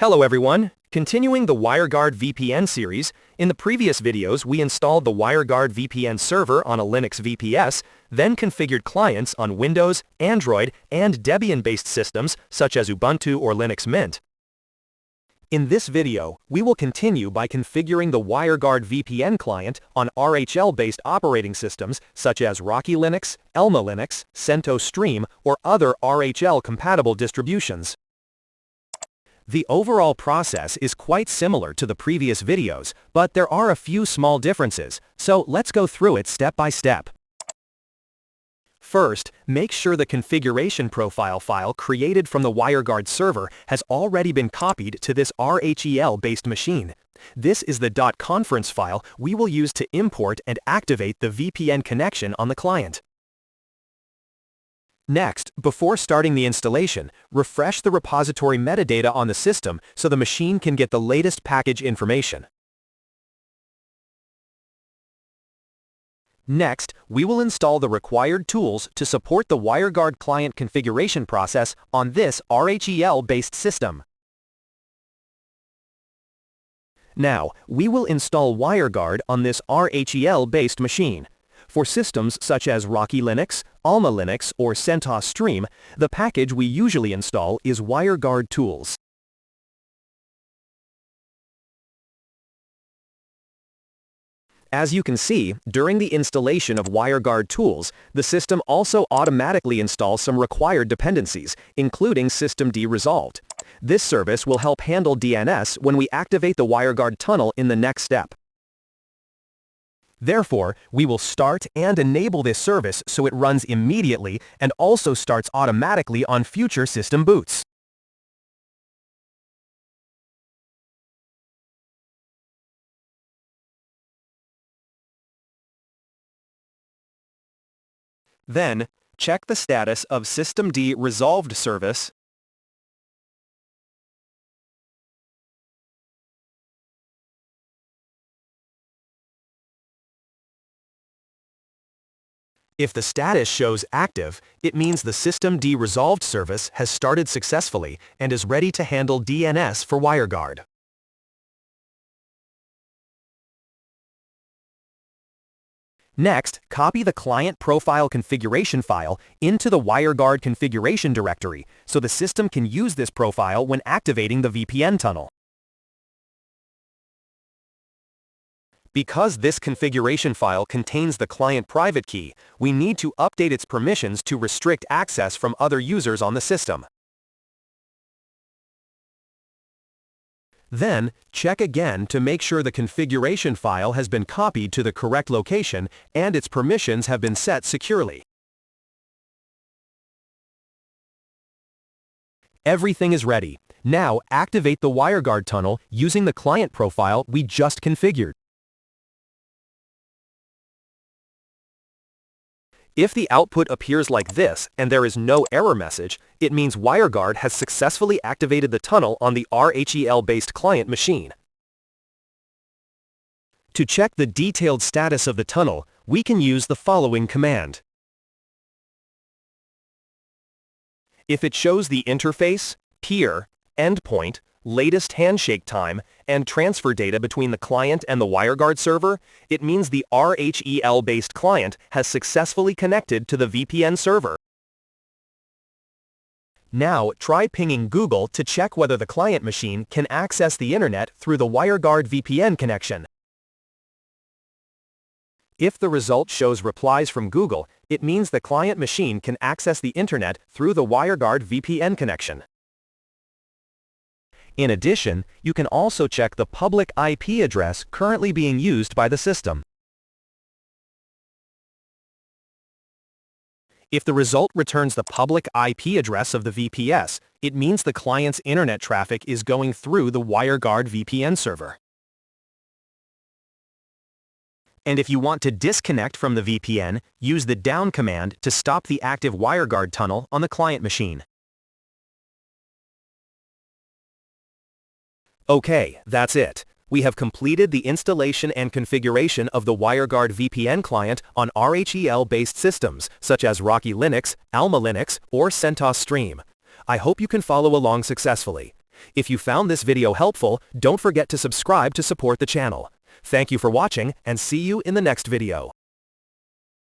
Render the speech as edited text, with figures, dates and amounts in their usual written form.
Hello everyone! Continuing the WireGuard VPN series, in the previous videos we installed the WireGuard VPN Server on a Linux VPS, then configured clients on Windows, Android, and Debian-based systems such as Ubuntu or Linux Mint. In this video, we will continue by configuring the WireGuard VPN client on RHEL-based operating systems such as RockyLinux, AlmaLinux, CentOS or other RHEL-compatible distributions. The overall process is quite similar to the previous videos, but there are a few small differences, so let's go through it step by step. First, make sure the configuration profile file created from the WireGuard server has already been copied to this RHEL-based machine. This is the .conference file we will use to import and activate the VPN connection on the client. Next, before starting the installation, refresh the repository metadata on the system so the machine can get the latest package information. Next, we will install the required tools to support the WireGuard client configuration process on this RHEL-based system. Now, we will install WireGuard on this RHEL-based machine. For systems such as RockyLinux, AlmaLinux, or CentOS, the package we usually install is wireguard-tools. As you can see, during the installation of WireGuard-tools, the system also automatically installs some required dependencies, including systemd resolved. This service will help handle DNS when we activate the WireGuard tunnel in the next step. Therefore, we will start and enable this service so it runs immediately and also starts automatically on future system boots. Then, check the status of systemd resolved service. If the status shows active, it means the systemd resolved service has started successfully and is ready to handle DNS for WireGuard. Next, copy the client profile configuration file into the WireGuard configuration directory so the system can use this profile when activating the VPN tunnel. Because this configuration file contains the client private key, we need to update its permissions to restrict access from other users on the system. Then, check again to make sure the configuration file has been copied to the correct location and its permissions have been set securely. Everything is ready. Now, activate the WireGuard tunnel using the client profile we just configured. If the output appears like this and there is no error message, it means WireGuard has successfully activated the tunnel on the RHEL-based client machine. To check the detailed status of the tunnel, we can use the following command. If it shows the interface, peer, endpoint, latest handshake time, and transfer data between the client and the WireGuard server, it means the RHEL-based client has successfully connected to the VPN server. Now, try pinging Google to check whether the client machine can access the internet through the WireGuard VPN connection. If the result shows replies from Google, it means the client machine can access the internet through the WireGuard VPN connection. In addition, you can also check the public IP address currently being used by the system. If the result returns the public IP address of the VPS, it means the client's internet traffic is going through the WireGuard VPN server. And if you want to disconnect from the VPN, use the down command to stop the active WireGuard tunnel on the client machine. Okay, that's it. We have completed the installation and configuration of the WireGuard VPN client on RHEL-based systems such as RockyLinux, AlmaLinux, or CentOS. I hope you can follow along successfully. If you found this video helpful, don't forget to subscribe to support the channel. Thank you for watching and see you in the next video.